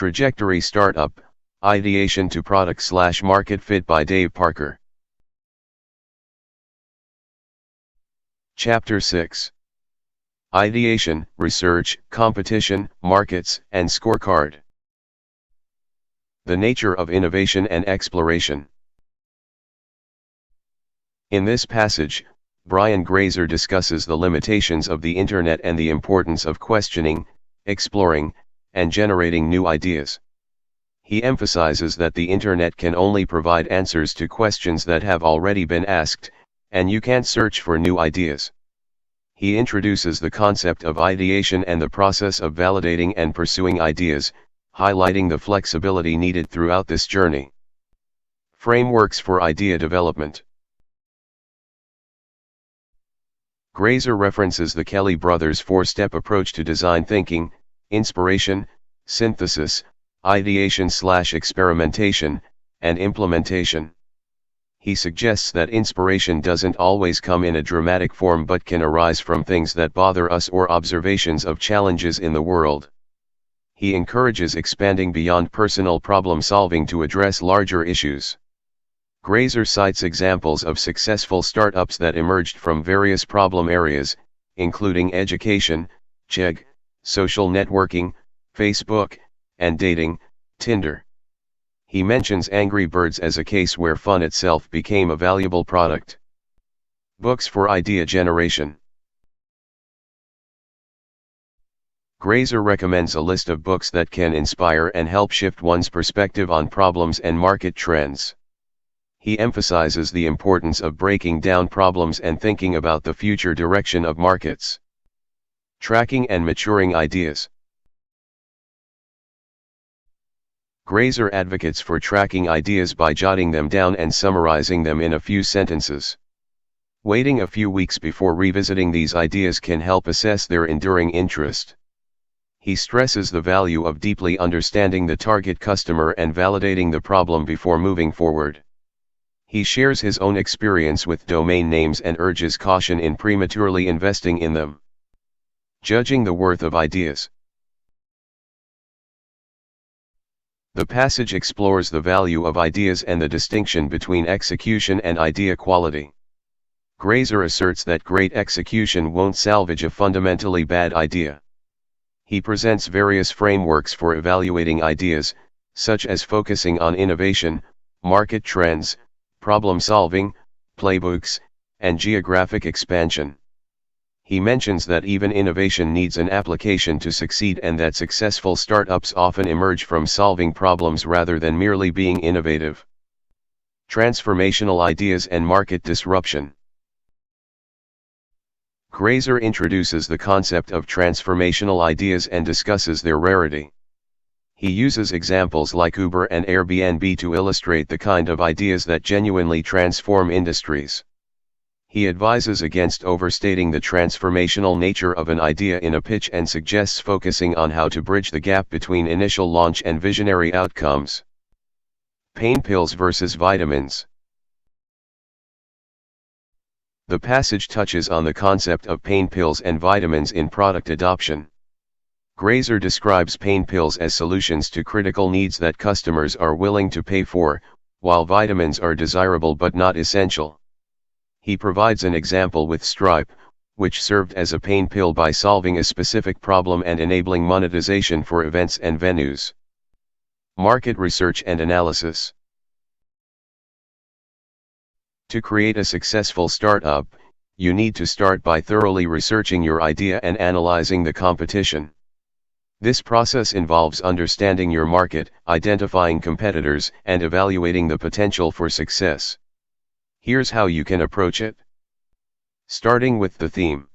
Trajectory Startup, Ideation to Product/Market Fit by Dave Parker. Chapter 6. Ideation, Research, Competition, Markets, and Scorecard. The nature of innovation and exploration. In this passage, Brian Grazer discusses the limitations of the Internet and the importance of questioning, exploring, and generating new ideas. He emphasizes that the Internet can only provide answers to questions that have already been asked, and you can't search for new ideas. He introduces the concept of ideation and the process of validating and pursuing ideas, highlighting the flexibility needed throughout this journey. Frameworks for idea development. Grazer references the Kelly brothers' four-step approach to design thinking: inspiration, synthesis, ideation/experimentation, and implementation. He suggests that inspiration doesn't always come in a dramatic form but can arise from things that bother us or observations of challenges in the world. He encourages expanding beyond personal problem solving to address larger issues. Grazer cites examples of successful startups that emerged from various problem areas, including education, Chegg, social networking, Facebook, and dating, Tinder. He mentions Angry Birds as a case where fun itself became a valuable product. Books for idea generation. Grazer recommends a list of books that can inspire and help shift one's perspective on problems and market trends. He emphasizes the importance of breaking down problems and thinking about the future direction of markets. Tracking and maturing ideas. Grazer advocates for tracking ideas by jotting them down and summarizing them in a few sentences. Waiting a few weeks before revisiting these ideas can help assess their enduring interest. He stresses the value of deeply understanding the target customer and validating the problem before moving forward. He shares his own experience with domain names and urges caution in prematurely investing in them. Judging the worth of ideas. The passage explores the value of ideas and the distinction between execution and idea quality. Grazer asserts that great execution won't salvage a fundamentally bad idea. He presents various frameworks for evaluating ideas, such as focusing on innovation, market trends, problem solving, playbooks, and geographic expansion. He mentions that even innovation needs an application to succeed and that successful startups often emerge from solving problems rather than merely being innovative. Transformational ideas and market disruption. Grazer introduces the concept of transformational ideas and discusses their rarity. He uses examples like Uber and Airbnb to illustrate the kind of ideas that genuinely transform industries. He advises against overstating the transformational nature of an idea in a pitch and suggests focusing on how to bridge the gap between initial launch and visionary outcomes. Pain pills versus vitamins. The passage touches on the concept of pain pills and vitamins in product adoption. Grazer describes pain pills as solutions to critical needs that customers are willing to pay for, while vitamins are desirable but not essential. He provides an example with Stripe, which served as a pain pill by solving a specific problem and enabling monetization for events and venues. Market research and analysis. To create a successful startup, you need to start by thoroughly researching your idea and analyzing the competition. This process involves understanding your market, identifying competitors, and evaluating the potential for success. Here's how you can approach it. Starting with the theme.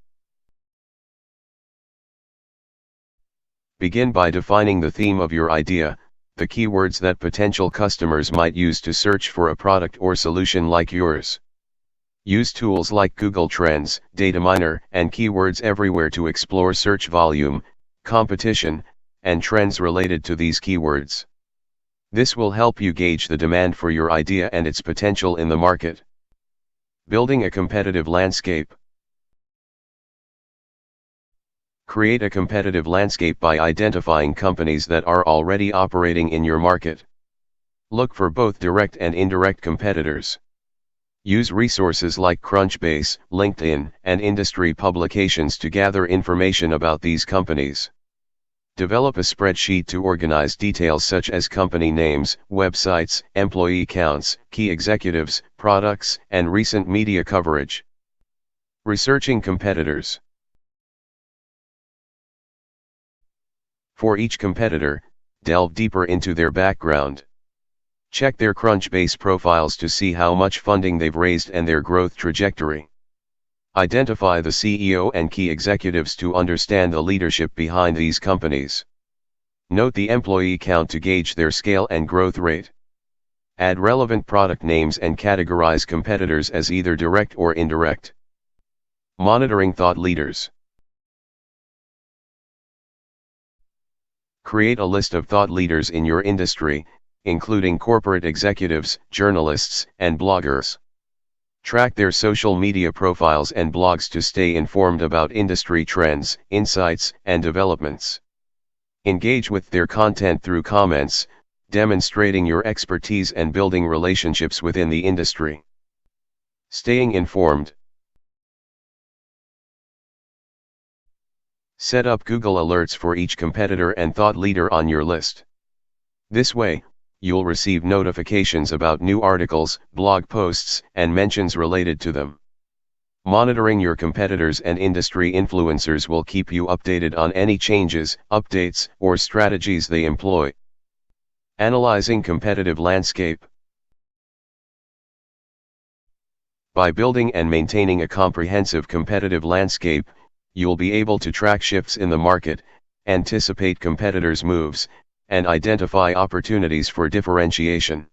Begin by defining the theme of your idea, the keywords that potential customers might use to search for a product or solution like yours. Use tools like Google Trends, Dataminer, and Keywords Everywhere to explore search volume, competition, and trends related to these keywords. This will help you gauge the demand for your idea and its potential in the market. Building a competitive landscape. Create a competitive landscape by identifying companies that are already operating in your market. Look for both direct and indirect competitors. Use resources like Crunchbase, LinkedIn, and industry publications to gather information about these companies. Develop a spreadsheet to organize details such as company names, websites, employee counts, key executives, products, and recent media coverage. Researching competitors. For each competitor, delve deeper into their background. Check their Crunchbase profiles to see how much funding they've raised and their growth trajectory. Identify the CEO and key executives to understand the leadership behind these companies. Note the employee count to gauge their scale and growth rate. Add relevant product names and categorize competitors as either direct or indirect. Monitoring thought leaders. Create a list of thought leaders in your industry, including corporate executives, journalists, and bloggers. Track their social media profiles and blogs to stay informed about industry trends, insights, and developments. Engage with their content through comments, demonstrating your expertise and building relationships within the industry. Staying informed. Set up Google Alerts for each competitor and thought leader on your list. This way, you'll receive notifications about new articles, blog posts, and mentions related to them. Monitoring your competitors and industry influencers will keep you updated on any changes, updates, or strategies they employ. Analyzing competitive landscape. By building and maintaining a comprehensive competitive landscape, you'll be able to track shifts in the market, anticipate competitors' moves, and identify opportunities for differentiation.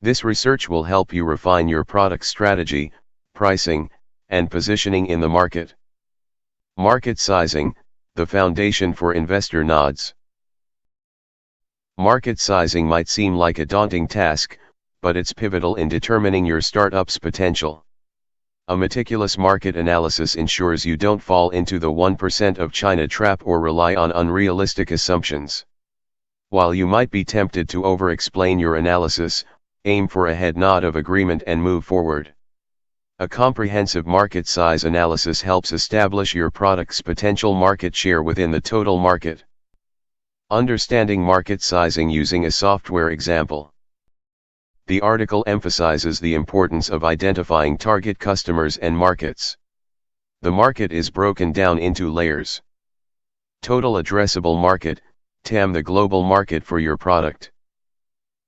This research will help you refine your product strategy, pricing, and positioning in the market. Market sizing, the foundation for investor nods. Market sizing might seem like a daunting task, but it's pivotal in determining your startup's potential. A meticulous market analysis ensures you don't fall into the 1% of China trap or rely on unrealistic assumptions. While you might be tempted to over-explain your analysis, aim for a head nod of agreement and move forward. A comprehensive market size analysis helps establish your product's potential market share within the total market. Understanding market sizing using a software example. The article emphasizes the importance of identifying target customers and markets. The market is broken down into layers. Total addressable market, TAM, the global market for your product.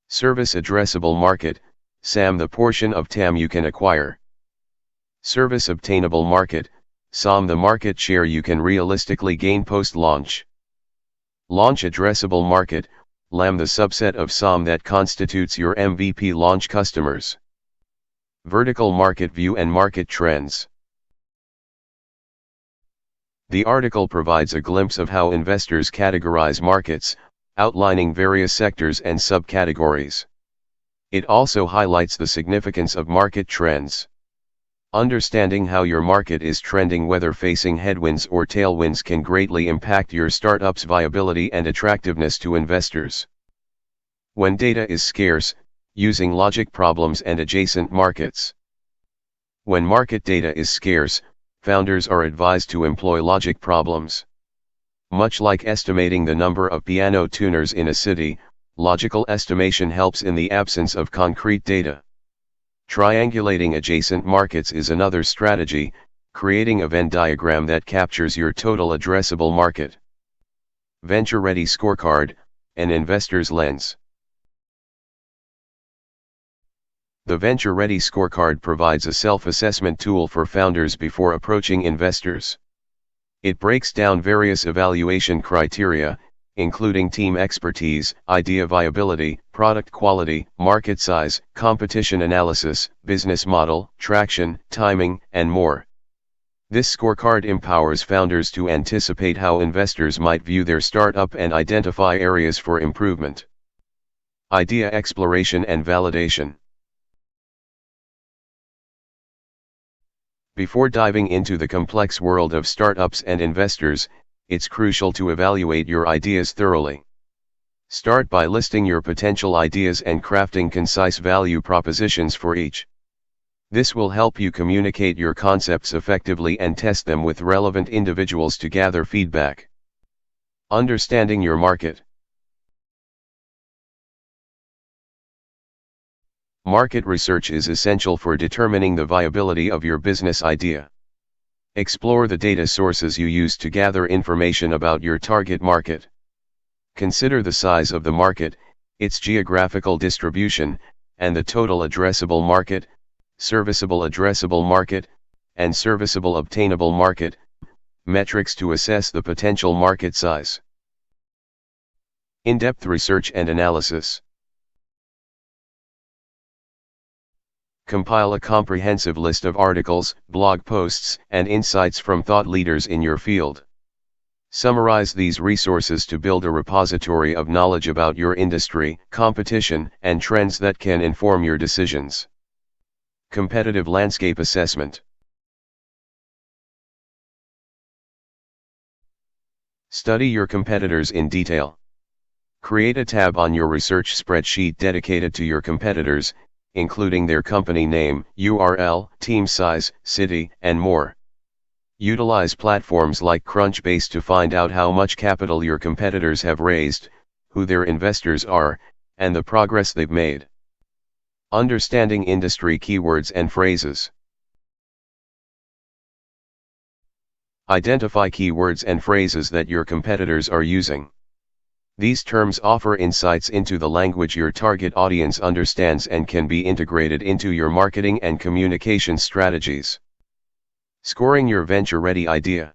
Service addressable market, SAM, the portion of TAM you can acquire. Service obtainable market, SOM, the market share you can realistically gain post-launch. Launch addressable market, LAM, the subset of SOM that constitutes your MVP launch customers. Vertical market view and market trends. The article provides a glimpse of how investors categorize markets, outlining various sectors and subcategories. It also highlights the significance of market trends. Understanding how your market is trending, whether facing headwinds or tailwinds, can greatly impact your startup's viability and attractiveness to investors. When data is scarce, using logic problems and adjacent markets. When market data is scarce, founders are advised to employ logic problems. Much like estimating the number of piano tuners in a city, logical estimation helps in the absence of concrete data. Triangulating adjacent markets is another strategy, creating a Venn diagram that captures your total addressable market. Venture-ready scorecard, an investor's lens. The Venture-ready scorecard provides a self-assessment tool for founders before approaching investors. It breaks down various evaluation criteria, including team expertise, idea viability, product quality, market size, competition analysis, business model, traction, timing, and more. This scorecard empowers founders to anticipate how investors might view their startup and identify areas for improvement. Idea exploration and validation. Before diving into the complex world of startups and investors, it's crucial to evaluate your ideas thoroughly. Start by listing your potential ideas and crafting concise value propositions for each. This will help you communicate your concepts effectively and test them with relevant individuals to gather feedback. Understanding your market. Market research is essential for determining the viability of your business idea. Explore the data sources you use to gather information about your target market. Consider the size of the market, its geographical distribution, and the total addressable market, serviceable addressable market, and serviceable obtainable market, metrics to assess the potential market size. In-depth research and analysis. Compile a comprehensive list of articles, blog posts, and insights from thought leaders in your field. Summarize these resources to build a repository of knowledge about your industry, competition, and trends that can inform your decisions. Competitive landscape assessment. Study your competitors in detail. Create a tab on your research spreadsheet dedicated to your competitors, including their company name, URL, team size, city, and more. Utilize platforms like Crunchbase to find out how much capital your competitors have raised, who their investors are, and the progress they've made. Understanding industry keywords and phrases. Identify keywords and phrases that your competitors are using. These terms offer insights into the language your target audience understands and can be integrated into your marketing and communication strategies. Scoring your venture-ready idea.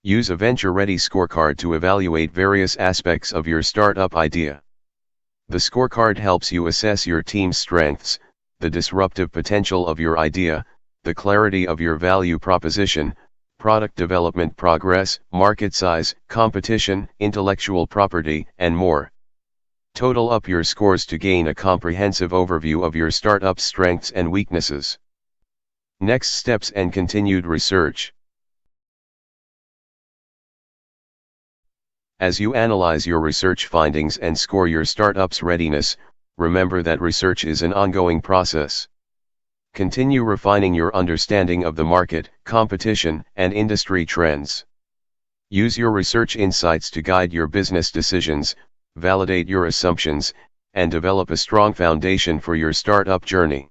Use a venture-ready scorecard to evaluate various aspects of your startup idea. The scorecard helps you assess your team's strengths, the disruptive potential of your idea, the clarity of your value proposition, product development progress, market size, competition, intellectual property, and more. Total up your scores to gain a comprehensive overview of your startup's strengths and weaknesses. Next steps and continued research. As you analyze your research findings and score your startup's readiness, remember that research is an ongoing process. Continue refining your understanding of the market, competition, and industry trends. Use your research insights to guide your business decisions, validate your assumptions, and develop a strong foundation for your startup journey.